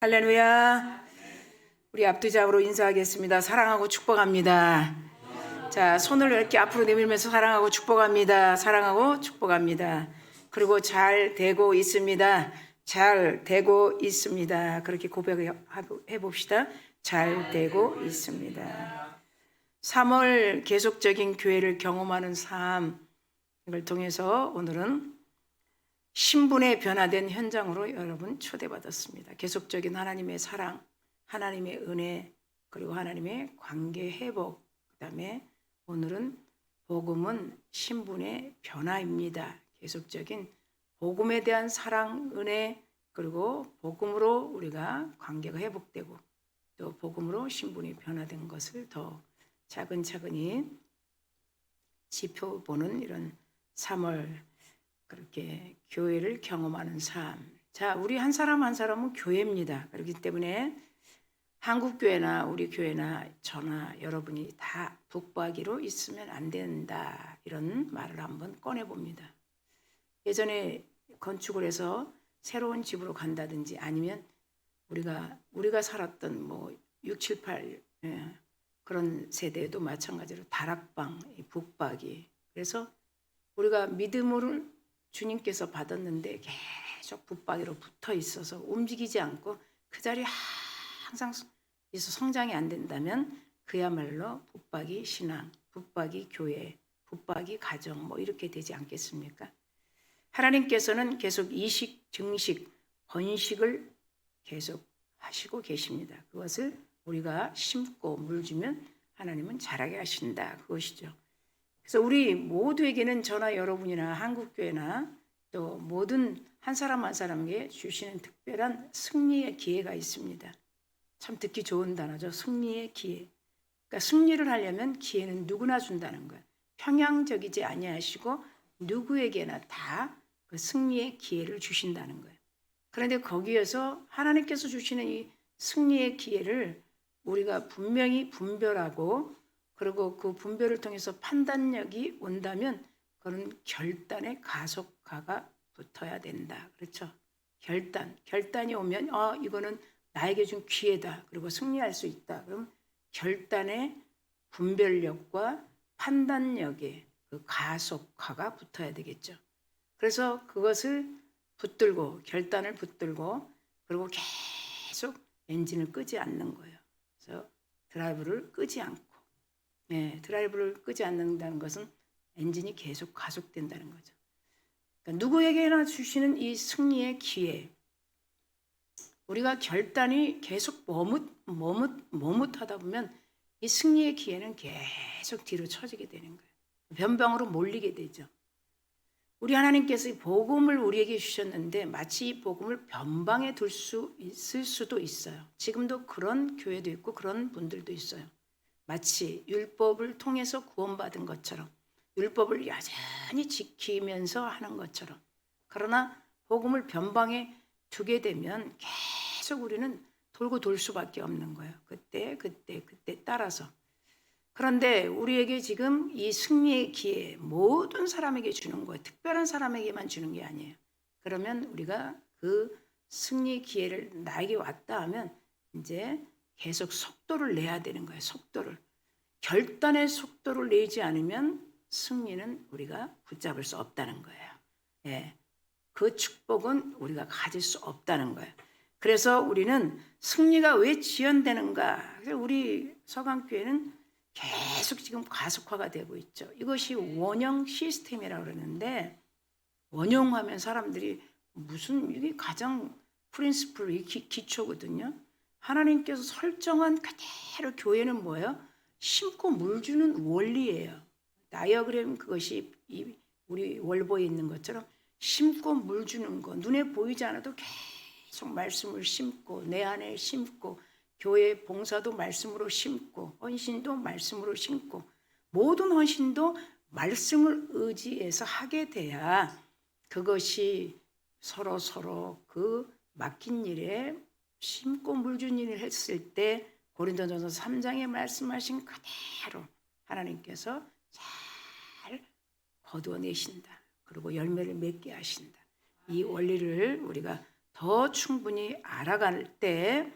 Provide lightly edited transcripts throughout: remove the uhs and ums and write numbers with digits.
할렐루야. 우리 앞뒤잡으로 인사하겠습니다. 사랑하고 축복합니다. 자, 손을 이렇게 앞으로 내밀면서 사랑하고 축복합니다. 사랑하고 축복합니다. 그리고 잘 되고 있습니다. 잘 되고 있습니다. 그렇게 고백해 봅시다. 잘 되고 있습니다. 3월 계속적인 교회를 경험하는 삶을 통해서 오늘은 신분의 변화된 현장으로 여러분 초대받았습니다. 계속적인 하나님의 사랑, 하나님의 은혜, 그리고 하나님의 관계 회복, 그 다음에 오늘은 복음은 신분의 변화입니다. 계속적인 복음에 대한 사랑, 은혜, 그리고 복음으로 우리가 관계가 회복되고 또 복음으로 신분이 변화된 것을 더 차근차근히 지켜보는 이런 3월 그렇게 교회를 경험하는 삶. 자, 우리 한 사람 한 사람은 교회입니다. 그렇기 때문에 한국 교회나 우리 교회나 저나 여러분이 다 북박이로 있으면 안 된다. 이런 말을 한번 꺼내 봅니다. 예전에 건축을 해서 새로운 집으로 간다든지 아니면 우리가 살았던 뭐 6, 7, 8 그런 세대도 마찬가지로 다락방, 북박이. 그래서 우리가 믿음을 주님께서 받았는데 계속 붙박이로 붙어 있어서 움직이지 않고 그 자리에 항상 있어 성장이 안 된다면 그야말로 붙박이 신앙, 붙박이 교회, 붙박이 가정 뭐 이렇게 되지 않겠습니까? 하나님께서는 계속 이식, 증식, 번식을 계속 하시고 계십니다. 그것을 우리가 심고 물 주면 하나님은 자라게 하신다. 그것이죠. 그래서 우리 모두에게는 저나 여러분이나 한국교회나 또 모든 한 사람 한 사람에게 주시는 특별한 승리의 기회가 있습니다. 참 듣기 좋은 단어죠. 승리의 기회. 그러니까 승리를 하려면 기회는 누구나 준다는 거예요. 평양적이지 아니하시고 누구에게나 다 그 승리의 기회를 주신다는 거예요. 그런데 거기에서 하나님께서 주시는 이 승리의 기회를 우리가 분명히 분별하고 그리고 그 분별을 통해서 판단력이 온다면 그런 결단의 가속화가 붙어야 된다. 그렇죠? 결단이 오면 이거는 나에게 준 기회다. 그리고 승리할 수 있다. 그럼 결단의 분별력과 판단력의 그 가속화가 붙어야 되겠죠. 그래서 그것을 붙들고 결단을 붙들고 그리고 계속 엔진을 끄지 않는 거예요. 그래서 드라이브를 끄지 않고 드라이브를 끄지 않는다는 것은 엔진이 계속 가속된다는 거죠. 그러니까 누구에게나 주시는 이 승리의 기회, 우리가 결단이 계속 머뭇하다 보면 이 승리의 기회는 계속 뒤로 처지게 되는 거예요. 변방으로 몰리게 되죠. 우리 하나님께서 이 복음을 우리에게 주셨는데 마치 이 복음을 변방에 둘 수 있을 수도 있어요. 지금도 그런 교회도 있고 그런 분들도 있어요. 마치 율법을 통해서 구원받은 것처럼 율법을 여전히 지키면서 하는 것처럼 그러나 복음을 변방에 두게 되면 계속 우리는 돌고 돌 수밖에 없는 거예요. 그때 따라서. 그런데 우리에게 지금 이 승리의 기회 모든 사람에게 주는 거예요. 특별한 사람에게만 주는 게 아니에요. 그러면 우리가 그 승리의 기회를 나에게 왔다 하면 이제 계속 속도를 내야 되는 거예요. 속도를. 결단의 속도를 내지 않으면 승리는 우리가 붙잡을 수 없다는 거예요. 그 축복은 우리가 가질 수 없다는 거예요. 그래서 우리는 승리가 왜 지연되는가? 우리 서강교회는 계속 지금 가속화가 되고 있죠. 이것이 원형 시스템이라고 그러는데 원형하면 사람들이 무슨 이게 가장 프린시플 기초거든요. 하나님께서 설정한 그대로 교회는 뭐예요? 심고 물 주는 원리예요. 다이어그램 그것이 우리 월보에 있는 것처럼 심고 물 주는 거 눈에 보이지 않아도 계속 말씀을 심고 내 안에 심고 교회 봉사도 말씀으로 심고 헌신도 말씀으로 심고 모든 헌신도 말씀을 의지해서 하게 돼야 그것이 서로 그 맡긴 일에 심고 물 주는 일을 했을 때 고린도전서 3장에 말씀하신 그대로 하나님께서 잘 거두어내신다. 그리고 열매를 맺게 하신다. 이 원리를 우리가 더 충분히 알아갈 때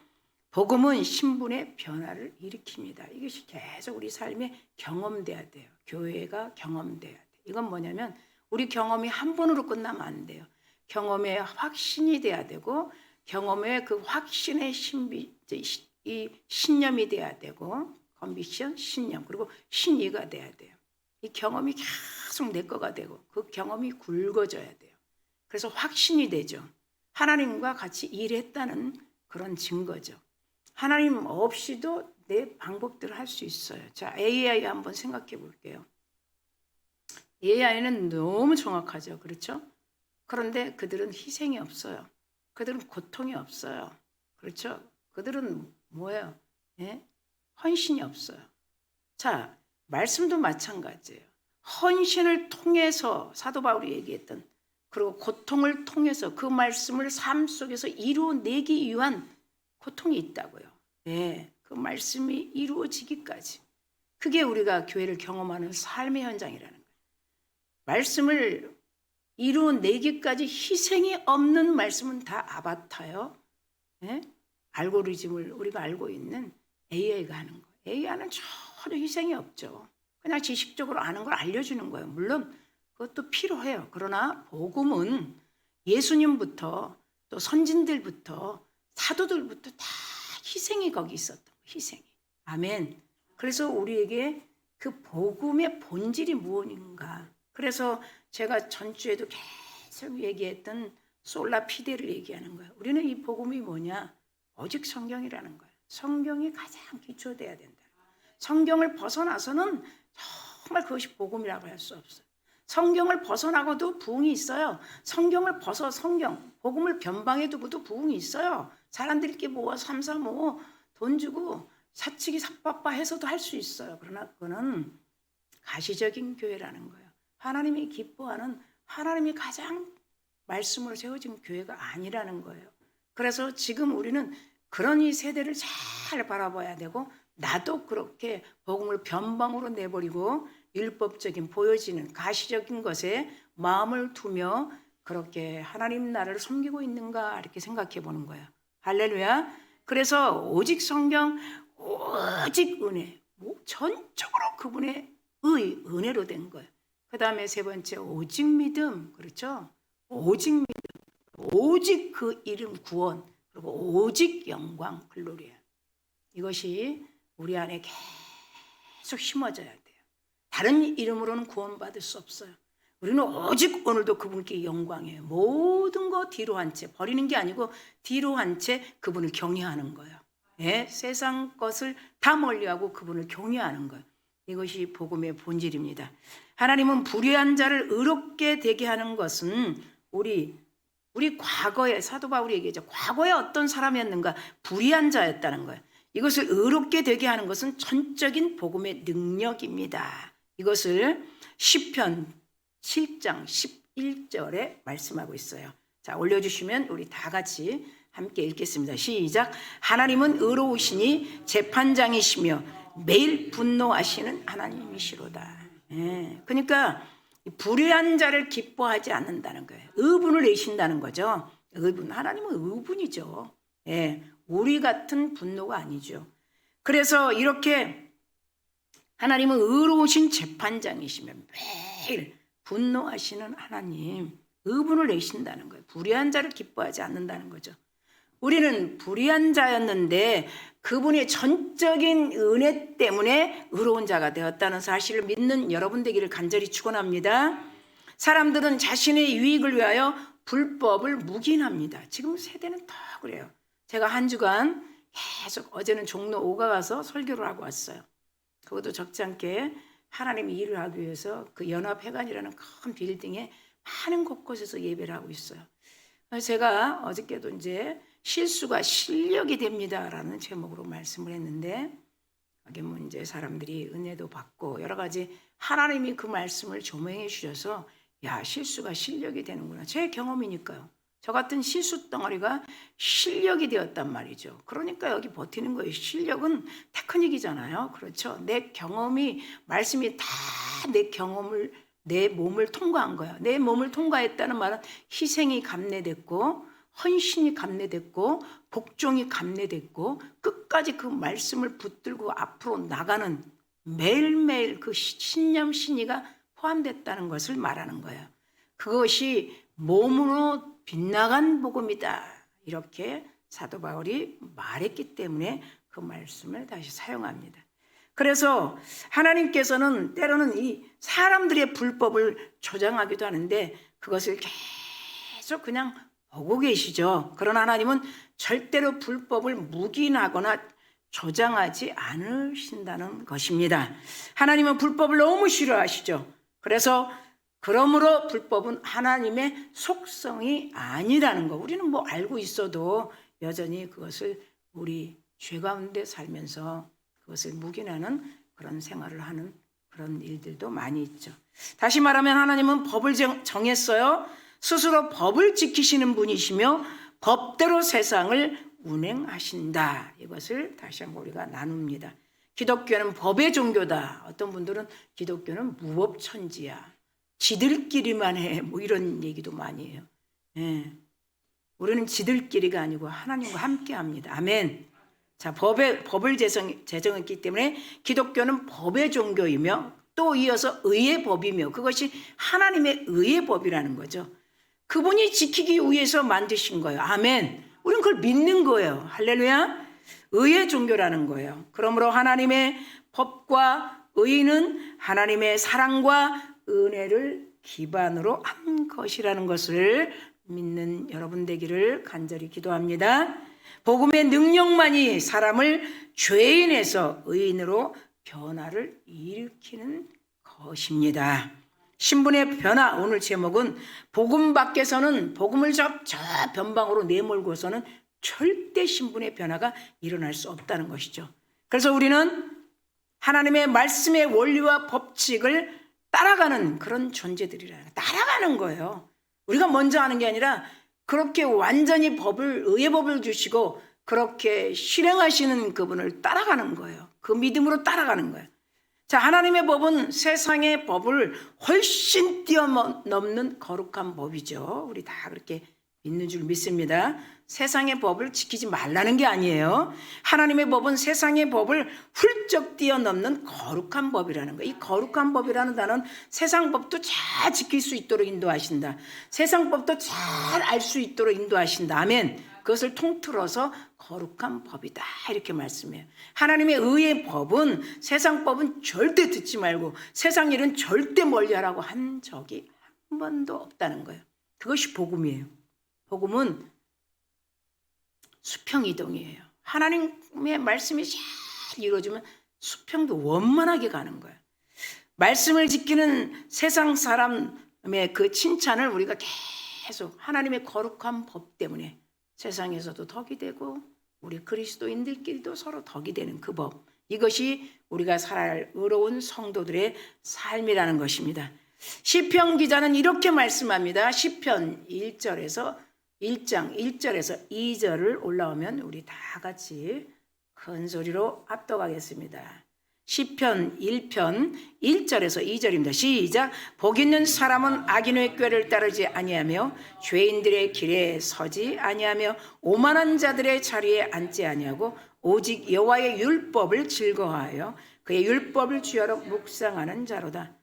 복음은 신분의 변화를 일으킵니다. 이것이 계속 우리 삶에 경험돼야 돼요. 교회가 경험돼야 돼요. 이건 뭐냐면 우리 경험이 한 번으로 끝나면 안 돼요. 경험의 확신이 돼야 되고 경험의 그 확신의 이 신념이 돼야 되고 컨비션, 신념, 그리고 신의가 돼야 돼요. 이 경험이 계속 내 거가 되고 그 경험이 굵어져야 돼요. 그래서 확신이 되죠. 하나님과 같이 일했다는 그런 증거죠. 하나님 없이도 내 방법대로 할 수 있어요. 자, AI 한번 생각해 볼게요. AI는 너무 정확하죠. 그렇죠? 그런데 그들은 희생이 없어요. 그들은 고통이 없어요. 그렇죠? 그들은 뭐예요? 예? 헌신이 없어요. 자, 말씀도 마찬가지예요. 헌신을 통해서 사도 바울이 얘기했던 그리고 고통을 통해서 그 말씀을 삶 속에서 이루어내기 위한 고통이 있다고요. 네, 그 말씀이 이루어지기까지. 그게 우리가 교회를 경험하는 삶의 현장이라는 거예요. 말씀을 이루어내기까지 희생이 없는 말씀은 다 아바타요. 네? 알고리즘을 우리가 알고 있는 AI가 하는 거예요. AI는 전혀 희생이 없죠. 그냥 지식적으로 아는 걸 알려주는 거예요. 물론 그것도 필요해요. 그러나 복음은 예수님부터 또 선진들부터 사도들부터 다 희생이 거기 있었던 거예요. 희생이. 아멘. 그래서 우리에게 그 복음의 본질이 무엇인가. 그래서 제가 전주에도 계속 얘기했던 솔라 피데를 얘기하는 거예요. 우리는 이 복음이 뭐냐? 오직 성경이라는 거예요. 성경이 가장 기초돼야 된다. 성경을 벗어나서는 정말 그것이 복음이라고 할 수 없어요. 성경을 벗어나고도 부흥이 있어요. 성경을 벗어 복음을 변방에 두고도 부흥이 있어요. 사람들끼리 모아 3, 4, 5 돈 주고 사치기 삽바빠 해서도 할 수 있어요. 그러나 그거는 가시적인 교회라는 거예요. 하나님이 기뻐하는 하나님이 가장 말씀으로 세워진 교회가 아니라는 거예요. 그래서 지금 우리는 그런 이 세대를 잘 바라봐야 되고 나도 그렇게 복음을 변방으로 내버리고 율법적인 보여지는 가시적인 것에 마음을 두며 그렇게 하나님 나라를 섬기고 있는가 이렇게 생각해 보는 거예요. 할렐루야. 그래서 오직 성경, 오직 은혜, 전적으로 그분의 은혜로 된 거예요. 그 다음에 세 번째 오직 믿음. 그렇죠? 오직 믿음, 오직 그 이름 구원, 그리고 오직 영광 글로리아. 이것이 우리 안에 계속 심어져야 돼요. 다른 이름으로는 구원받을 수 없어요. 우리는 오직 오늘도 그분께 영광이에요. 모든 거 뒤로 한 채 버리는 게 아니고 뒤로 한 채 그분을 경외하는 거예요. 예? 세상 것을 다 멀리하고 그분을 경외하는 거예요. 이것이 복음의 본질입니다. 하나님은 불의한 자를 의롭게 되게 하는 것은 우리 과거에 사도 바울이 얘기했죠. 과거에 어떤 사람이었는가? 불의한 자였다는 거예요. 이것을 의롭게 되게 하는 것은 전적인 복음의 능력입니다. 이것을 시편 7장 11절에 말씀하고 있어요. 자, 올려주시면 우리 다 같이 함께 읽겠습니다. 시작. 하나님은 의로우시니 재판장이시며 매일 분노하시는 하나님이시로다. 예, 그러니까 불의한 자를 기뻐하지 않는다는 거예요. 의분을 내신다는 거죠. 의분, 하나님은 의분이죠. 예, 우리 같은 분노가 아니죠. 그래서 이렇게 하나님은 의로우신 재판장이시며 매일 분노하시는 하나님, 의분을 내신다는 거예요. 불의한 자를 기뻐하지 않는다는 거죠. 우리는 불의한 자였는데 그분의 전적인 은혜 때문에 의로운 자가 되었다는 사실을 믿는 여러분 되기를 간절히 축원합니다. 사람들은 자신의 유익을 위하여 불법을 묵인합니다. 지금 세대는 다 그래요. 제가 한 주간 계속 어제는 종로 5가 가서 설교를 하고 왔어요. 그것도 적지 않게 하나님의 일을 하기 위해서 그 연합회관이라는 큰 빌딩에 많은 곳곳에서 예배를 하고 있어요. 제가 어저께도 이제 실수가 실력이 됩니다라는 제목으로 말씀을 했는데 거기 뭐 이제 사람들이 은혜도 받고 여러 가지 하나님이 그 말씀을 조명해 주셔서 야, 실수가 실력이 되는구나. 제 경험이니까요. 저 같은 실수 덩어리가 실력이 되었단 말이죠. 그러니까 여기 버티는 거예요. 실력은 테크닉이잖아요. 그렇죠. 내 경험이 말씀이 다 내 경험을 내 몸을 통과한 거예요. 내 몸을 통과했다는 말은 희생이 감내됐고 헌신이 감내됐고 복종이 감내됐고 끝까지 그 말씀을 붙들고 앞으로 나가는 매일매일 그 신념 신의가 포함됐다는 것을 말하는 거예요. 그것이 몸으로 빗나간 복음이다. 이렇게 사도 바울이 말했기 때문에 그 말씀을 다시 사용합니다. 그래서 하나님께서는 때로는 이 사람들의 불법을 조장하기도 하는데 그것을 계속 그냥 보고 계시죠. 그러나 하나님은 절대로 불법을 묵인하거나 조장하지 않으신다는 것입니다. 하나님은 불법을 너무 싫어하시죠. 그래서 그러므로 불법은 하나님의 속성이 아니라는 거 우리는 뭐 알고 있어도 여전히 그것을 우리 죄 가운데 살면서 그것을 묵인하는 그런 생활을 하는 그런 일들도 많이 있죠. 다시 말하면 하나님은 법을 정했어요. 스스로 법을 지키시는 분이시며 법대로 세상을 운행하신다. 이것을 다시 한번 우리가 나눕니다. 기독교는 법의 종교다. 어떤 분들은 기독교는 무법천지야. 지들끼리만 해. 뭐 이런 얘기도 많이 해요. 예. 우리는 지들끼리가 아니고 하나님과 함께 합니다. 아멘. 자, 법을 제정했기 때문에 기독교는 법의 종교이며 또 이어서 의의 법이며 그것이 하나님의 의의 법이라는 거죠. 그분이 지키기 위해서 만드신 거예요. 아멘. 우리는 그걸 믿는 거예요. 할렐루야. 의의 종교라는 거예요. 그러므로 하나님의 법과 의는 하나님의 사랑과 은혜를 기반으로 한 것이라는 것을 믿는 여러분 되기를 간절히 기도합니다. 복음의 능력만이 사람을 죄인에서 의인으로 변화를 일으키는 것입니다. 신분의 변화, 오늘 제목은 복음 밖에서는 복음을 저 변방으로 내몰고서는 절대 신분의 변화가 일어날 수 없다는 것이죠. 그래서 우리는 하나님의 말씀의 원리와 법칙을 따라가는 그런 따라가는 거예요. 우리가 먼저 하는 게 아니라 그렇게 완전히 의의 법을 주시고 그렇게 실행하시는 그분을 따라가는 거예요. 그 믿음으로 따라가는 거예요. 자, 하나님의 법은 세상의 법을 훨씬 뛰어넘는 거룩한 법이죠. 우리 다 그렇게 믿는 줄 믿습니다. 세상의 법을 지키지 말라는 게 아니에요. 하나님의 법은 세상의 법을 훌쩍 뛰어넘는 거룩한 법이라는 거예요. 이 거룩한 법이라는 단어는 세상 법도 잘 지킬 수 있도록 인도하신다. 세상 법도 잘 알 수 있도록 인도하신다. 아멘. 그것을 통틀어서 거룩한 법이다. 이렇게 말씀해요. 하나님의 의의 법은 세상 법은 절대 듣지 말고 세상 일은 절대 멀리하라고 한 적이 한 번도 없다는 거예요. 그것이 복음이에요. 복음은 수평이동이에요. 하나님의 말씀이 잘 이루어지면 수평도 원만하게 가는 거예요. 말씀을 지키는 세상 사람의 그 칭찬을 우리가 계속 하나님의 거룩한 법 때문에 세상에서도 덕이 되고 우리 그리스도인들끼리도 서로 덕이 되는 그 법. 이것이 우리가 살아갈 의로운 성도들의 삶이라는 것입니다. 시편 기자는 이렇게 말씀합니다. 시편 1장 1절에서 2절을 올라오면 우리 다 같이 큰 소리로 압도하겠습니다. 시편 1편 1절에서 2절입니다. 시작. 복 있는 사람은 악인의 꾀를 따르지 아니하며 죄인들의 길에 서지 아니하며 오만한 자들의 자리에 앉지 아니하고 오직 여호와의 율법을 즐거워하여 그의 율법을 주야로 묵상하는 자로다.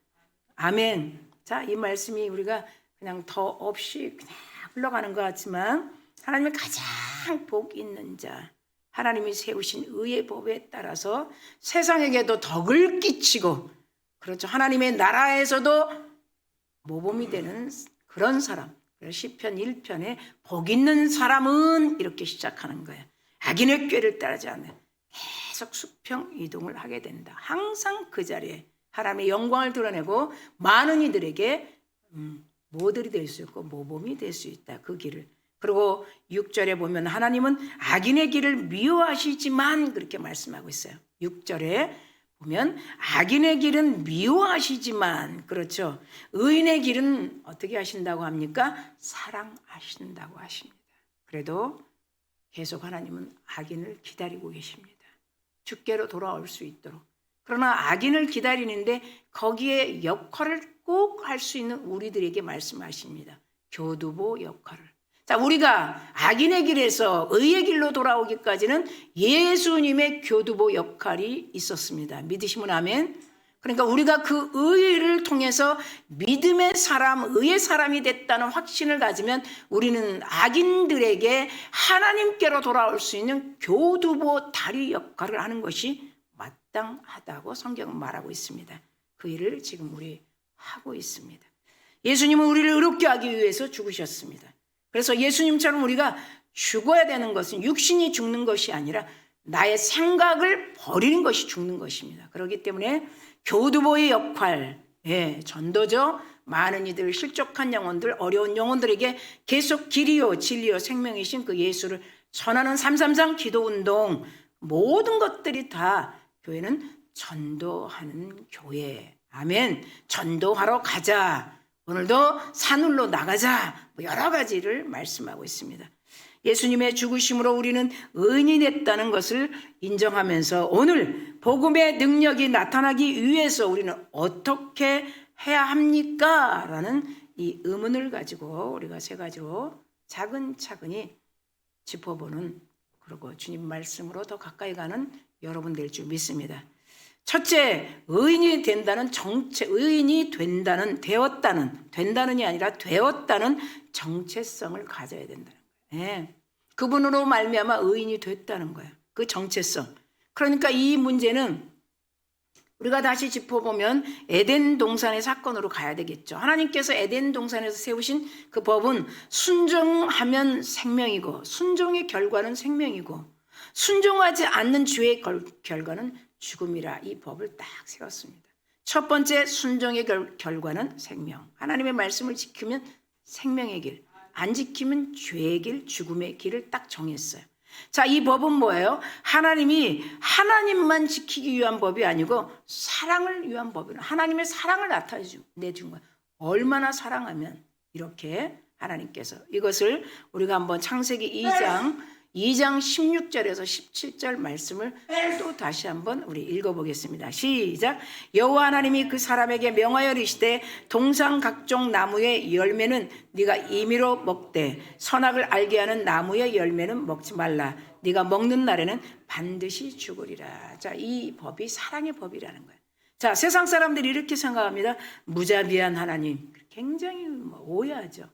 아멘. 자, 이 말씀이 우리가 그냥 더 없이 그냥 흘러가는 것 같지만 하나님의 가장 복 있는 자, 하나님이 세우신 의의 법에 따라서 세상에게도 덕을 끼치고, 그렇죠, 하나님의 나라에서도 모범이 되는 그런 사람. 시편 1편에 복 있는 사람은 이렇게 시작하는 거예요. 악인의 꾀를 따르지 않는, 계속 수평 이동을 하게 된다. 항상 그 자리에 하나님의 영광을 드러내고 많은 이들에게 모델이 될 수 있고 모범이 될 수 있다. 그 길을. 그리고 6절에 보면 하나님은 악인의 길을 미워하시지만 그렇게 말씀하고 있어요. 6절에 보면 악인의 길은 미워하시지만, 그렇죠, 의인의 길은 어떻게 하신다고 합니까? 사랑하신다고 하십니다. 그래도 계속 하나님은 악인을 기다리고 계십니다. 주께로 돌아올 수 있도록. 그러나 악인을 기다리는데 거기에 역할을 꼭 할 수 있는 우리들에게 말씀하십니다. 교두보 역할을. 자, 우리가 악인의 길에서 의의 길로 돌아오기까지는 예수님의 교두보 역할이 있었습니다. 믿으시면 아멘. 그러니까 우리가 그 의를 통해서 믿음의 사람, 의의 사람이 됐다는 확신을 가지면 우리는 악인들에게 하나님께로 돌아올 수 있는 교두보 다리 역할을 하는 것이 마땅하다고 성경은 말하고 있습니다. 그 일을 지금 우리 하고 있습니다. 예수님은 우리를 의롭게 하기 위해서 죽으셨습니다. 그래서 예수님처럼 우리가 죽어야 되는 것은 육신이 죽는 것이 아니라 나의 생각을 버리는 것이 죽는 것입니다. 그렇기 때문에 교두보의 역할, 전도죠. 많은 이들, 실족한 영혼들, 어려운 영혼들에게 계속 길이요 진리요 생명이신 그 예수를 전하는 333 기도운동, 모든 것들이 다 교회는 전도하는 교회. 아멘. 전도하러 가자. 오늘도 산울로 나가자. 여러 가지를 말씀하고 있습니다. 예수님의 죽으심으로 우리는 의인이 됐다는 것을 인정하면서 오늘 복음의 능력이 나타나기 위해서 우리는 어떻게 해야 합니까? 라는 이 의문을 가지고 우리가 세 가지로 차근차근히 짚어보는, 그리고 주님 말씀으로 더 가까이 가는 여러분 될 줄 믿습니다. 첫째, 의인이 된다는 의인이 된다는이 아니라 되었다는 정체성을 가져야 된다는 거예요. 그분으로 말미암아 의인이 됐다는 거예요. 그 정체성. 그러니까 이 문제는 우리가 다시 짚어보면 에덴 동산의 사건으로 가야 되겠죠. 하나님께서 에덴 동산에서 세우신 그 법은 순종하면 생명이고, 순종의 결과는 생명이고, 순종하지 않는 죄의 결과는 죽음이라 이 법을 딱 세웠습니다. 첫 번째, 순종의 결과는 생명. 하나님의 말씀을 지키면 생명의 길, 안 지키면 죄의 길, 죽음의 길을 딱 정했어요. 자, 이 법은 뭐예요? 하나님이 하나님만 지키기 위한 법이 아니고 사랑을 위한 법이에요. 하나님의 사랑을 나타내준 거예요. 얼마나 사랑하면 이렇게 하나님께서, 이것을 우리가 한번 창세기 2장 16절에서 17절 말씀을 또 다시 한번 우리 읽어보겠습니다. 시작. 여호와 하나님이 그 사람에게 명하여 이르시되 동산 각종 나무의 열매는 네가 임의로 먹되 선악을 알게 하는 나무의 열매는 먹지 말라. 네가 먹는 날에는 반드시 죽으리라. 자, 이 법이 사랑의 법이라는 거예요. 자, 세상 사람들이 이렇게 생각합니다. 무자비한 하나님. 굉장히 오해하죠.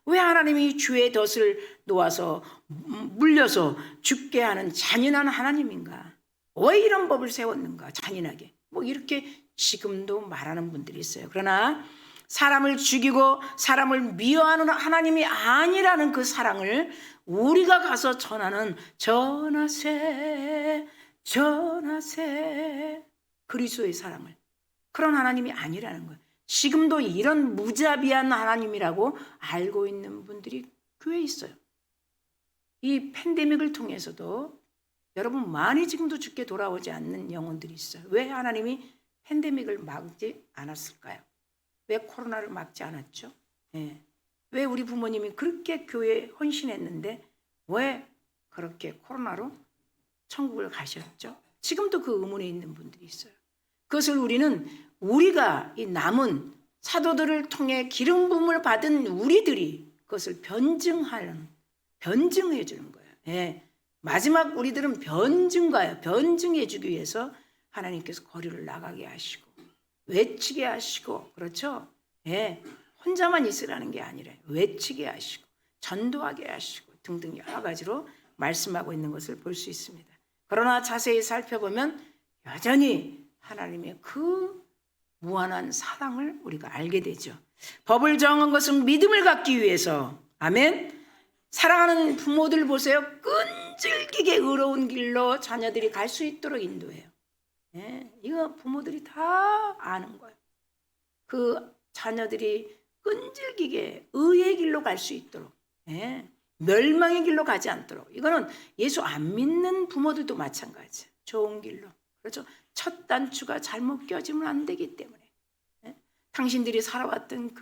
왜 하나님이 주의 덫을 놓아서 물려서 죽게 하는 잔인한 하나님인가? 왜 이런 법을 세웠는가? 잔인하게. 이렇게 지금도 말하는 분들이 있어요. 그러나 사람을 죽이고 사람을 미워하는 하나님이 아니라는 그 사랑을 우리가 가서 전하는 전하세 그리스도의 사랑을, 그런 하나님이 아니라는 거예요. 지금도 이런 무자비한 하나님이라고 알고 있는 분들이 교회에 있어요. 이 팬데믹을 통해서도 여러분 많이 지금도 죽게 돌아오지 않는 영혼들이 있어요. 왜 하나님이 팬데믹을 막지 않았을까요? 왜 코로나를 막지 않았죠? 왜 우리 부모님이 그렇게 교회에 헌신했는데 왜 그렇게 코로나로 천국을 가셨죠? 지금도 그 의문에 있는 분들이 있어요. 그것을 우리가 이 남은 사도들을 통해 기름 부음을 받은 우리들이 그것을 변증해 주는 거예요. 마지막 우리들은 변증해 주기 위해서 하나님께서 거리를 나가게 하시고 외치게 하시고, 그렇죠? 혼자만 있으라는 게 아니라 외치게 하시고 전도하게 하시고 등등 여러 가지로 말씀하고 있는 것을 볼 수 있습니다. 그러나 자세히 살펴보면 여전히 하나님의 그 무한한 사랑을 우리가 알게 되죠. 법을 정한 것은 믿음을 갖기 위해서, 아멘. 사랑하는 부모들 보세요. 끈질기게 의로운 길로 자녀들이 갈 수 있도록 인도해요. 이거 부모들이 다 아는 거예요. 그 자녀들이 끈질기게 의의 길로 갈 수 있도록, 멸망의 길로 가지 않도록. 이거는 예수 안 믿는 부모들도 마찬가지예요. 좋은 길로. 그렇죠? 첫 단추가 잘못 껴지면 안 되기 때문에. 당신들이 살아왔던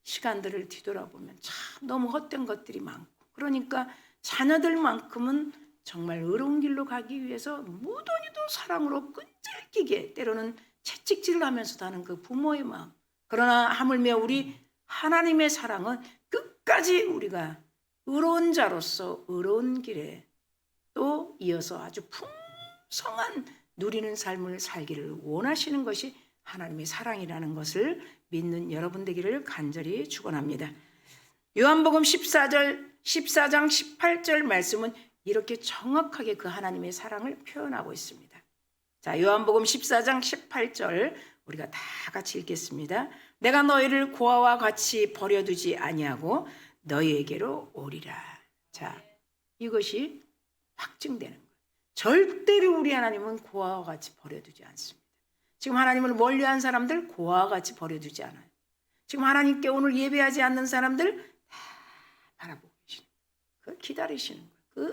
시간들을 뒤돌아보면 참 너무 헛된 것들이 많고, 그러니까 자녀들만큼은 정말 의로운 길로 가기 위해서 무던히도 사랑으로 끈질기게 때로는 채찍질을 하면서도 하는 그 부모의 마음. 그러나 하물며 우리 하나님의 사랑은 끝까지 우리가 의로운 자로서 의로운 길에 또 이어서 아주 풍성한 누리는 삶을 살기를 원하시는 것이 하나님의 사랑이라는 것을 믿는 여러분 되기를 간절히 축원합니다. 요한복음 14장 18절 말씀은 이렇게 정확하게 그 하나님의 사랑을 표현하고 있습니다. 자, 요한복음 14장 18절 우리가 다 같이 읽겠습니다. 내가 너희를 고아와 같이 버려두지 아니하고 너희에게로 오리라. 자, 이것이 확증되는 거예요. 절대로 우리 하나님은 고아와 같이 버려두지 않습니다. 지금 하나님을 멀리한 사람들 고아와 같이 버려두지 않아요. 지금 하나님께 오늘 예배하지 않는 사람들 다 바라보고 계시는 거예요. 기다리시는 거예요.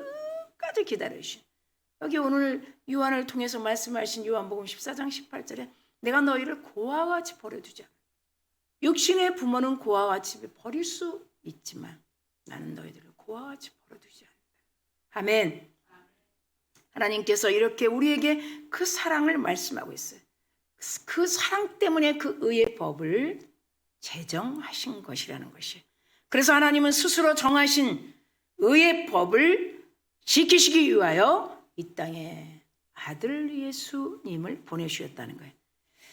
끝까지 기다리시는 거예요. 여기 오늘 요한을 통해서 말씀하신 요한복음 14장 18절에 내가 너희를 고아와 같이 버려두지 않아. 육신의 부모는 고아와 같이 버릴 수 있지만 나는 너희들을 고아와 같이 버려두지 않는다. 아멘. 하나님께서 이렇게 우리에게 그 사랑을 말씀하고 있어요. 그 사랑 때문에 그 의의 법을 제정하신 것이라는 것이에요. 그래서 하나님은 스스로 정하신 의의 법을 지키시기 위하여 이 땅에 아들 예수님을 보내주셨다는 거예요.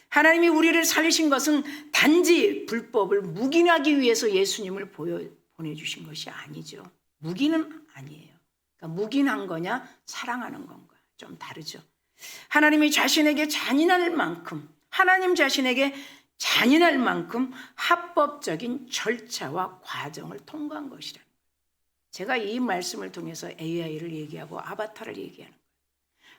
하나님이 우리를 살리신 것은 단지 불법을 묵인하기 위해서 예수님을 보내주신 것이 아니죠. 묵인은 아니에요. 그러니까 묵인한 거냐 사랑하는 건가 좀 다르죠. 하나님이 자신에게 잔인할 만큼 하나님 자신에게 잔인할 만큼 합법적인 절차와 과정을 통과한 것이라는 거예요. 제가 이 말씀을 통해서 AI를 얘기하고 아바타를 얘기하는 거예요.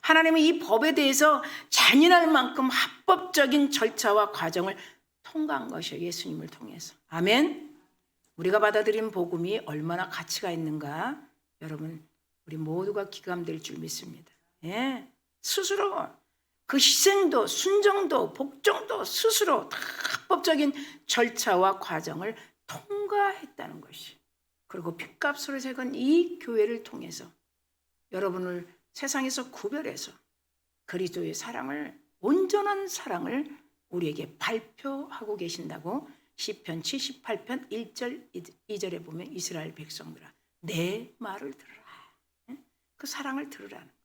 하나님은 이 법에 대해서 잔인할 만큼 합법적인 절차와 과정을 통과한 것이에요. 예수님을 통해서. 아멘. 우리가 받아들인 복음이 얼마나 가치가 있는가 여러분 우리 모두가 기감될 줄 믿습니다. 예. 스스로 그 희생도 순정도 복종도 스스로 다 합법적인 절차와 과정을 통과했다는 것이 그리고 핏값으로 새긴 이 교회를 통해서 여러분을 세상에서 구별해서 그리스도의 사랑을 온전한 사랑을 우리에게 발표하고 계신다고 시편 78편 1절 2절에 보면 이스라엘 백성들아 내 말을 들으라. 그 사랑을 들으라는 거예요.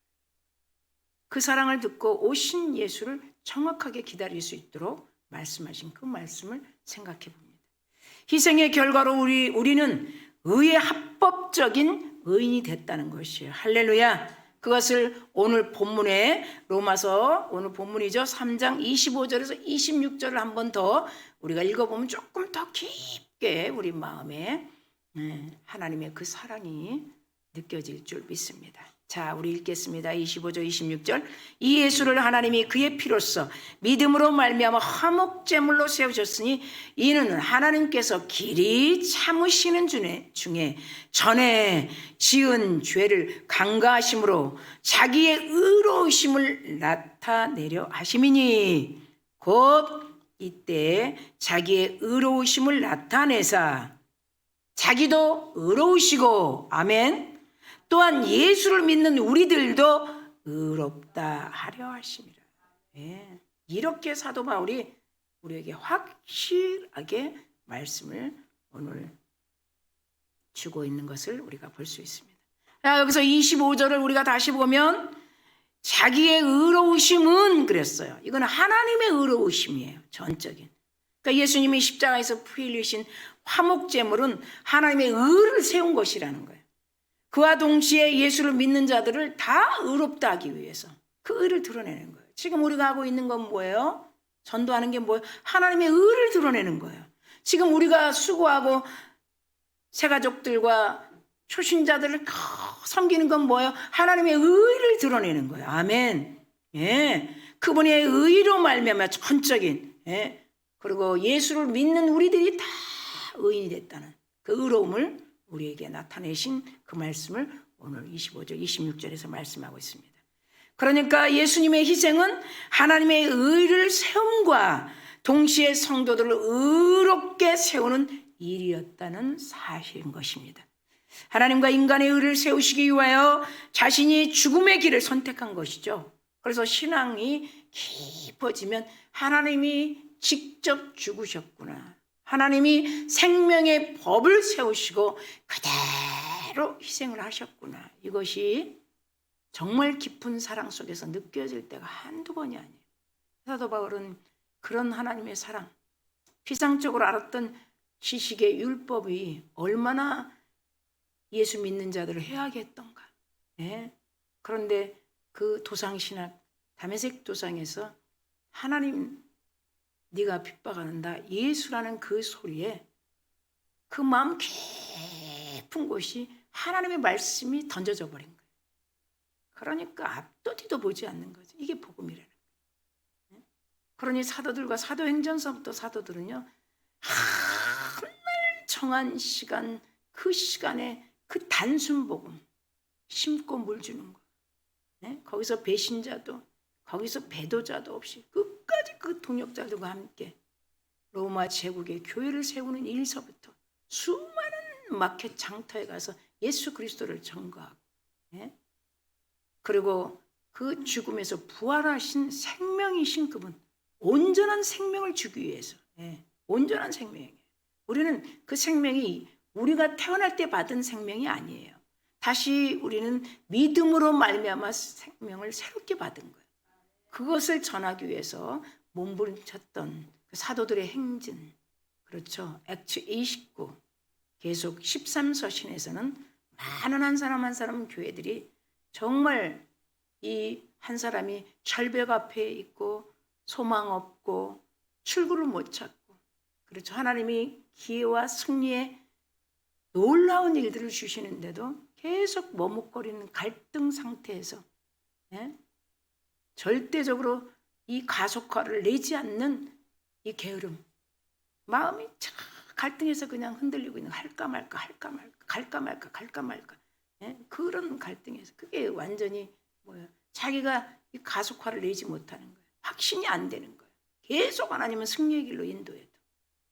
그 사랑을 듣고 오신 예수를 정확하게 기다릴 수 있도록 말씀하신 그 말씀을 생각해 봅니다. 희생의 결과로 우리는 의의 합법적인 의인이 됐다는 것이에요. 할렐루야. 그것을 오늘 본문에 로마서 오늘 본문이죠. 3장 25절에서 26절을 한 번 더 우리가 읽어보면 조금 더 깊게 우리 마음에 하나님의 그 사랑이 느껴질 줄 믿습니다. 자, 우리 읽겠습니다. 25절 26절. 이 예수를 하나님이 그의 피로써 믿음으로 말미암아 화목제물로 세우셨으니 이는 하나님께서 길이 참으시는 중에 전에 지은 죄를 간과하심으로 자기의 의로우심을 나타내려 하심이니 곧 이때 자기의 의로우심을 나타내사 자기도 의로우시고 아멘 또한 예수를 믿는 우리들도 의롭다 하려 하심이라. 예. 이렇게 사도 바울이 우리에게 확실하게 말씀을 오늘 주고 있는 것을 우리가 볼 수 있습니다. 자, 여기서 25절을 우리가 다시 보면 자기의 의로우심은 그랬어요. 이건 하나님의 의로우심이에요. 전적인. 그러니까 예수님이 십자가에서 피 흘리신 화목제물은 하나님의 의를 세운 것이라는 거예요. 그와 동시에 예수를 믿는 자들을 다 의롭다 하기 위해서 그 의를 드러내는 거예요. 지금 우리가 하고 있는 건 뭐예요? 전도하는 게 뭐예요? 하나님의 의를 드러내는 거예요. 지금 우리가 수고하고 새가족들과 초신자들을 섬기는 건 뭐예요? 하나님의 의를 드러내는 거예요. 아멘. 예. 그분의 의로 말미암아 전적인 그리고 예수를 믿는 우리들이 다 의인이 됐다는 그 의로움을 우리에게 나타내신 그 말씀을 오늘 25절 26절에서 말씀하고 있습니다. 그러니까 예수님의 희생은 하나님의 의를 세움과 동시에 성도들을 의롭게 세우는 일이었다는 사실인 것입니다. 하나님과 인간의 의를 세우시기 위하여 자신이 죽음의 길을 선택한 것이죠. 그래서 신앙이 깊어지면 하나님이 직접 죽으셨구나. 하나님이 생명의 법을 세우시고 그대로 희생을 하셨구나. 이것이 정말 깊은 사랑 속에서 느껴질 때가 한두 번이 아니에요. 사도 바울은 그런 하나님의 사랑, 피상적으로 알았던 지식의 율법이 얼마나 예수 믿는 자들을 해하게 했던가. 예? 그런데 그 도상신학 다메섹 도상에서 하나님 네가 핍박하는다 예수라는 그 소리에 그 마음 깊은 곳이 하나님의 말씀이 던져져 버린 거예요. 그러니까 앞도 뒤도 보지 않는 거죠. 이게 복음이라는 거예요. 그러니 사도들과 사도행전서부터 사도들은요, 한 날 정한 시간, 그 시간에 그 단순 복음 심고 물 주는 거. 거기서 배신자도, 거기서 배도자도 없이 끝까지 그 동역자들과 함께 로마 제국의 교회를 세우는 일서부터 수많은 마켓 장터에 가서 예수 그리스도를 전거하고, 그리고 그 죽음에서 부활하신 생명이신 그분, 온전한 생명을 주기 위해서, 온전한 생명이에요. 우리는 그 생명이 우리가 태어날 때 받은 생명이 아니에요. 다시 우리는 믿음으로 말미암아 생명을 새롭게 받은 거예요. 그것을 전하기 위해서 몸부림쳤던 그 사도들의 행진, 그렇죠. 액트 29 계속 13서신에서는 많은 한 사람 한 사람 교회들이 정말 이 한 사람이 절벽 앞에 있고 소망 없고 출구를 못 찾고, 그렇죠. 하나님이 기회와 승리의 놀라운 일들을 주시는데도 계속 머뭇거리는 갈등 상태에서 절대적으로 이 가속화를 내지 않는 이 게으름, 마음이 참 갈등해서 그냥 흔들리고 있는, 할까 말까 할까 말까 갈까 말까 갈까 말까, 그런 갈등에서 그게 완전히 뭐예요? 자기가 이 가속화를 내지 못하는 거예요. 확신이 안 되는 거예요. 계속 하나님은 승리의 길로 인도해도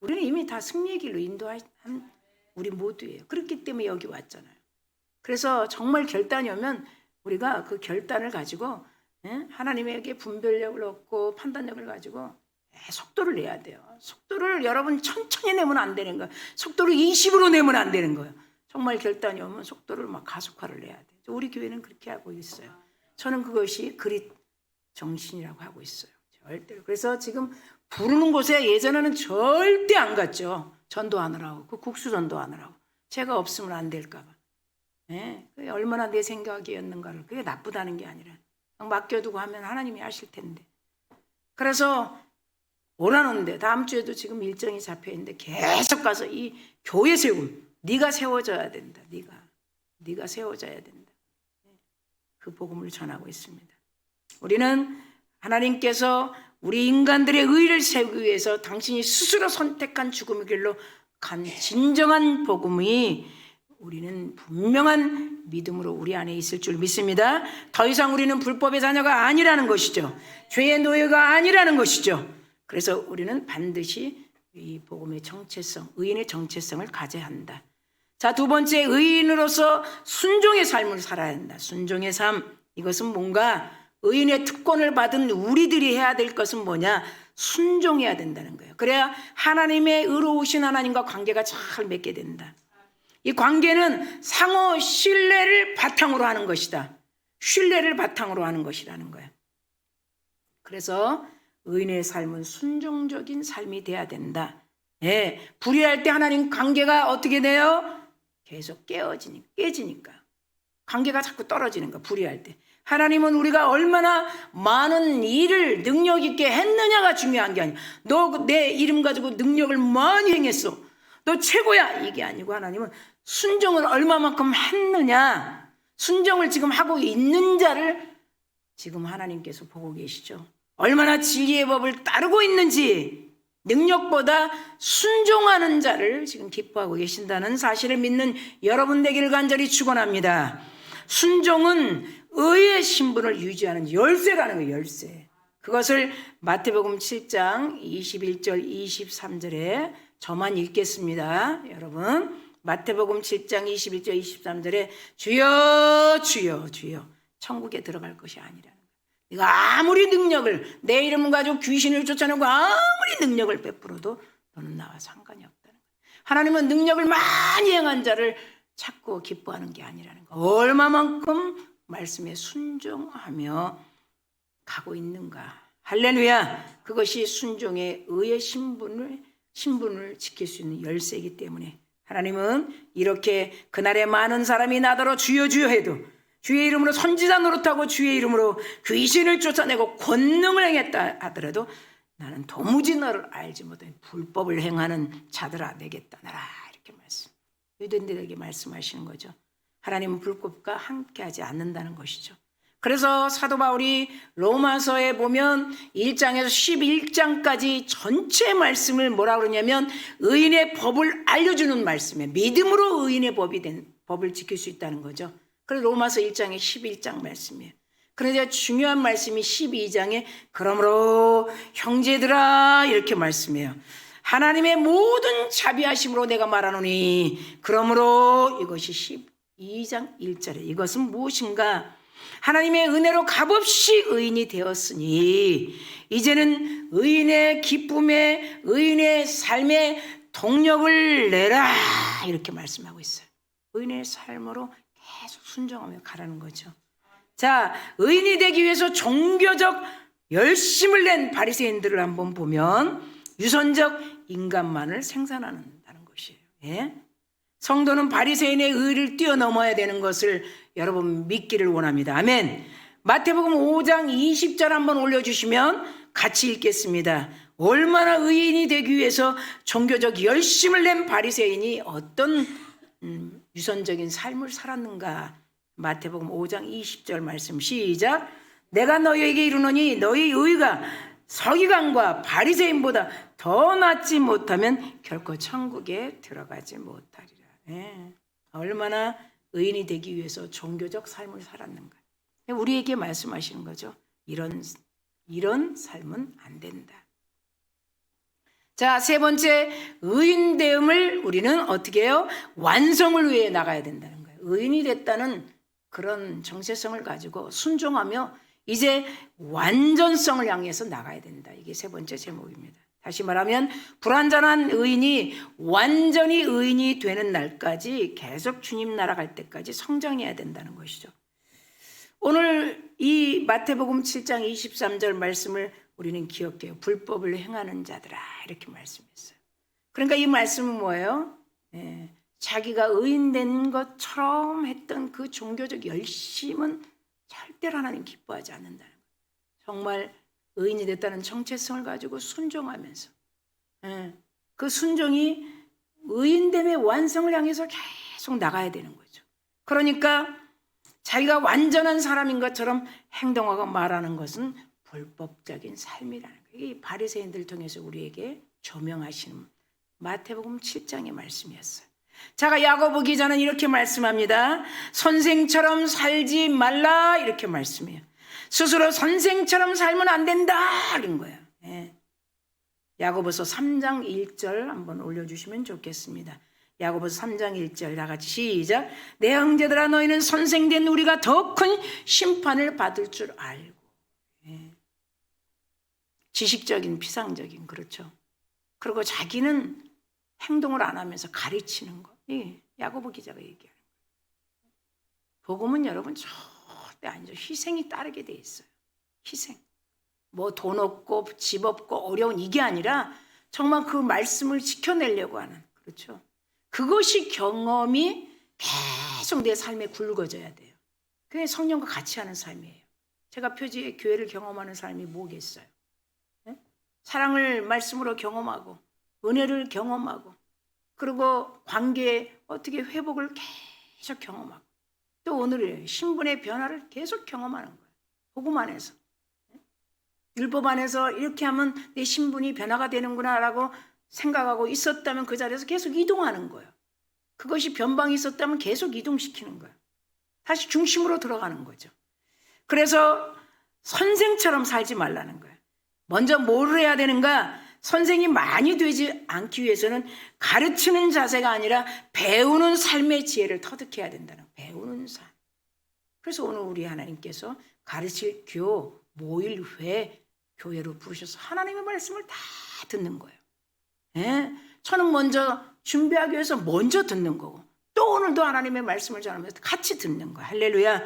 우리는 이미 다 승리의 길로 인도한 우리 모두예요. 그렇기 때문에 여기 왔잖아요. 그래서 정말 결단이 오면 우리가 그 결단을 가지고 하나님에게 분별력을 얻고 판단력을 가지고 속도를 내야 돼요. 속도를 여러분 천천히 내면 안 되는 거예요. 속도를 20으로 내면 안 되는 거예요. 정말 결단이 오면 속도를 막 가속화를 내야 돼요. 우리 교회는 그렇게 하고 있어요. 저는 그것이 그릿 정신이라고 하고 있어요. 절대로. 그래서 지금 부르는 곳에 예전에는 절대 안 갔죠. 전도하느라고, 그 국수 전도하느라고. 제가 없으면 안 될까 봐. 그게 얼마나 내 생각이었는가를. 그게 나쁘다는 게 아니라 맡겨두고 하면 하나님이 아실 텐데. 그래서 오라는데 다음 주에도 지금 일정이 잡혀있는데 계속 가서 이 교회 세움, 네가 세워져야 된다. 네가 세워져야 된다. 그 복음을 전하고 있습니다. 우리는 하나님께서 우리 인간들의 의를 세우기 위해서 당신이 스스로 선택한 죽음의 길로 간 진정한 복음이 우리는 분명한 믿음으로 우리 안에 있을 줄 믿습니다. 더 이상 우리는 불법의 자녀가 아니라는 것이죠. 죄의 노예가 아니라는 것이죠. 그래서 우리는 반드시 이 복음의 정체성, 의인의 정체성을 가져야 한다. 자, 두 번째, 의인으로서 순종의 삶을 살아야 한다. 순종의 삶, 이것은 뭔가 의인의 특권을 받은 우리들이 해야 될 것은 뭐냐? 순종해야 된다는 거예요. 그래야 하나님의 의로우신 하나님과 관계가 잘 맺게 된다. 이 관계는 상호 신뢰를 바탕으로 하는 것이다. 신뢰를 바탕으로 하는 것이라는 거예요. 그래서 의인의 삶은 순종적인 삶이 돼야 된다. 불의할 때 하나님 관계가 어떻게 돼요? 계속 깨지니까. 관계가 자꾸 떨어지는 거야, 불의할 때. 하나님은 우리가 얼마나 많은 일을 능력 있게 했느냐가 중요한 게 아니야. 너 내 이름 가지고 능력을 많이 행했어. 너 최고야. 이게 아니고 하나님은 순종을 얼마만큼 했느냐. 순종을 지금 하고 있는 자를 지금 하나님께서 보고 계시죠. 얼마나 진리의 법을 따르고 있는지, 능력보다 순종하는 자를 지금 기뻐하고 계신다는 사실을 믿는 여러분 되기를 간절히 축원합니다. 순종은 의의 신분을 유지하는 열쇠라는 거예요. 열쇠. 그것을 마태복음 7장 21절 23절에 저만 읽겠습니다. 여러분, 마태복음 7장 21절 23절에 주여 주여 주여, 천국에 들어갈 것이 아니라는 거예요. 네가 아무리 능력을, 내 이름 가지고 귀신을 쫓아내고 아무리 능력을 베풀어도 너는 나와 상관이 없다는 거야. 하나님은 능력을 많이 행한 자를 찾고 기뻐하는 게 아니라는 거. 얼마만큼 말씀에 순종하며 가고 있는가. 할렐루야. 그것이 순종의 의의 신분을 지킬 수 있는 열쇠이기 때문에 하나님은 이렇게 그날에 많은 사람이 나더러 주여 주여 해도 주의 이름으로 선지자 노릇하고 주의 이름으로 귀신을 쫓아내고 권능을 행했다 하더라도 나는 도무지 너를 알지 못해 불법을 행하는 자들아 내게 떠나라. 이렇게 유대인들에게 말씀하시는 거죠. 하나님은 불법과 함께하지 않는다는 것이죠. 그래서 사도 바울이 로마서에 보면 1장에서 11장까지 전체 말씀을 뭐라 그러냐면 의인의 법을 알려주는 말씀이에요. 믿음으로 의인의 법을 지킬 수 있다는 거죠. 그래서 로마서 1장에 11장 말씀이에요. 그런데 중요한 말씀이 12장에 그러므로 형제들아 이렇게 말씀해요. 하나님의 모든 자비하심으로 내가 말하노니 그러므로 이것이 12장 1절에 이것은 무엇인가? 하나님의 은혜로 값없이 의인이 되었으니 이제는 의인의 기쁨에 의인의 삶에 동력을 내라 이렇게 말씀하고 있어요. 의인의 삶으로 계속 순종하며 가라는 거죠. 자, 의인이 되기 위해서 종교적 열심을 낸 바리새인들을 한번 보면 유선적 인간만을 생산한다는 것이에요. 예? 성도는 바리새인의 의를 뛰어넘어야 되는 것을 여러분 믿기를 원합니다. 아멘. 마태복음 5장 20절 한번 올려주시면 같이 읽겠습니다. 얼마나 의인이 되기 위해서 종교적 열심을 낸 바리새인이 어떤 유선적인 삶을 살았는가. 마태복음 5장 20절 말씀 시작. 내가 너희에게 이르노니 너희 의가 서기관과 바리새인보다 더 낫지 못하면 결코 천국에 들어가지 못하리라. 네. 얼마나 의인이 되기 위해서 종교적 삶을 살았는가. 우리에게 말씀하시는 거죠. 이런 삶은 안 된다. 자, 세 번째 의인됨을 우리는 어떻게 해요? 완성을 위해 나가야 된다는 거예요. 의인이 됐다는 그런 정체성을 가지고 순종하며 이제 완전성을 향해서 나가야 된다. 이게 세 번째 제목입니다. 다시 말하면 불완전한 의인이 완전히 의인이 되는 날까지 계속 주님 나라 갈 때까지 성장해야 된다는 것이죠. 오늘 이 마태복음 7장 23절 말씀을 우리는 기억해요. 불법을 행하는 자들아 이렇게 말씀했어요. 그러니까 이 말씀은 뭐예요? 자기가 의인된 것처럼 했던 그 종교적 열심은 절대로 하나님 기뻐하지 않는다는 거예요. 정말 의인이 됐다는 정체성을 가지고 순종하면서 그 순종이 의인됨의 완성을 향해서 계속 나가야 되는 거죠. 그러니까 자기가 완전한 사람인 것처럼 행동하고 말하는 것은 불법적인 삶이라는 거예요. 이 바리새인들을 통해서 우리에게 조명하시는 마태복음 7장의 말씀이었어요. 자, 야고보 기자는 이렇게 말씀합니다. 선생처럼 살지 말라 이렇게 말씀해요. 스스로 선생처럼 살면 안 된다 그런 거예요. 야고보서 3장 1절 한번 올려주시면 좋겠습니다. 야고보서 3장 1절 다 같이 시작. 내 형제들아 너희는 선생된 우리가 더 큰 심판을 받을 줄 알고. 지식적인 피상적인 그렇죠. 그리고 자기는 행동을 안 하면서 가르치는 거. 야고보 기자가 얘기하는 거예요. 복음은 여러분 절대 아니죠. 희생이 따르게 돼 있어요. 희생. 뭐 돈 없고 집 없고 어려운 이게 아니라 정말 그 말씀을 지켜내려고 하는 그렇죠. 그것이 경험이 계속 내 삶에 굵어져야 돼요. 그게 성령과 같이 하는 삶이에요. 제가 표지에 교회를 경험하는 삶이 뭐겠어요? 네? 사랑을 말씀으로 경험하고 은혜를 경험하고 그리고 관계에 어떻게 회복을 계속 경험하고 또 오늘의 신분의 변화를 계속 경험하는 거예요. 복음 안에서. 율법 안에서 이렇게 하면 내 신분이 변화가 되는구나 라고 생각하고 있었다면 그 자리에서 계속 이동하는 거예요. 그것이 변방이 있었다면 계속 이동시키는 거예요. 다시 중심으로 들어가는 거죠. 그래서 선생처럼 살지 말라는 거예요. 먼저 뭘 해야 되는가? 선생이 많이 되지 않기 위해서는 가르치는 자세가 아니라 배우는 삶의 지혜를 터득해야 된다는 거예요. 배우는 삶. 그래서 오늘 우리 하나님께서 가르칠 모일회 교회로 부르셔서 하나님의 말씀을 다 듣는 거예요. 예? 저는 먼저 준비하기 위해서 먼저 듣는 거고 또 오늘도 하나님의 말씀을 전하면서 같이 듣는 거예요. 할렐루야.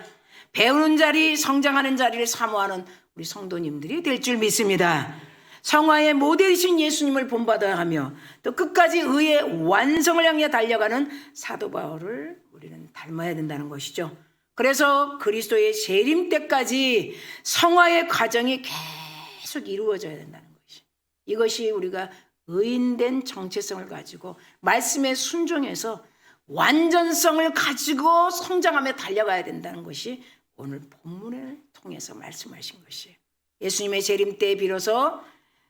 배우는 자리, 성장하는 자리를 사모하는 우리 성도님들이 될 줄 믿습니다. 성화의 모델이신 예수님을 본받아야 하며 또 끝까지 의의 완성을 향해 달려가는 사도 바울을 우리는 닮아야 된다는 것이죠. 그래서 그리스도의 재림 때까지 성화의 과정이 계속 이루어져야 된다는 것이. 이것이 우리가 의인된 정체성을 가지고 말씀에 순종해서 완전성을 가지고 성장하며 달려가야 된다는 것이 오늘 본문을 통해서 말씀하신 것이에요. 예수님의 재림 때에 비로소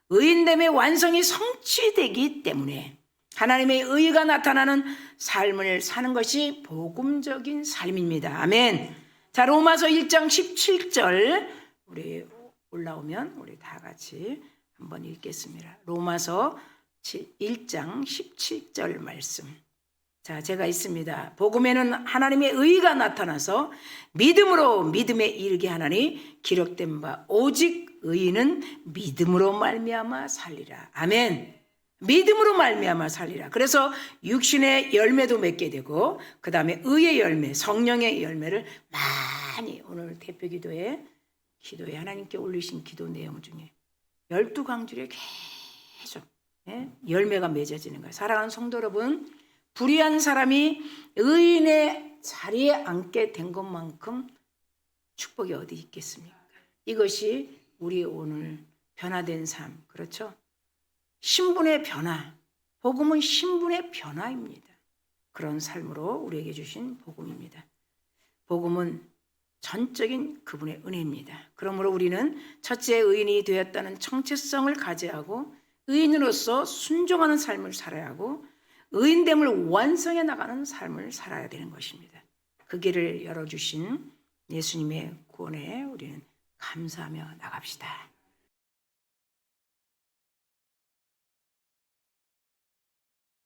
의인됨의 완성이 성취되기 때문에 하나님의 의가 나타나는 삶을 사는 것이 복음적인 삶입니다. 아멘. 자, 로마서 1장 17절 우리 올라오면 우리 다 같이 한번 읽겠습니다. 로마서 1장 17절 말씀. 자, 제가 있습니다. 복음에는 하나님의 의가 나타나서 믿음으로 믿음에 이르게 하나니 기록된 바 오직 의인은 믿음으로 말미암아 살리라. 아멘. 믿음으로 말미암아 살리라. 그래서 육신의 열매도 맺게 되고 그 다음에 의의 열매, 성령의 열매를 많이 오늘 대표기도에 하나님께 올리신 기도 내용 중에 12강줄에 계속 열매가 맺어지는 거예요. 사랑하는 성도 여러분, 불의한 사람이 의인의 자리에 앉게 된 것만큼 축복이 어디 있겠습니까? 이것이 우리 오늘 변화된 삶, 그렇죠? 신분의 변화, 복음은 신분의 변화입니다. 그런 삶으로 우리에게 주신 복음입니다. 복음은 전적인 그분의 은혜입니다. 그러므로 우리는 첫째 의인이 되었다는 정체성을 가져야하고 의인으로서 순종하는 삶을 살아야 하고 의인됨을 완성해 나가는 삶을 살아야 되는 것입니다. 그 길을 열어주신 예수님의 구원에 우리는 감사하며 나갑시다.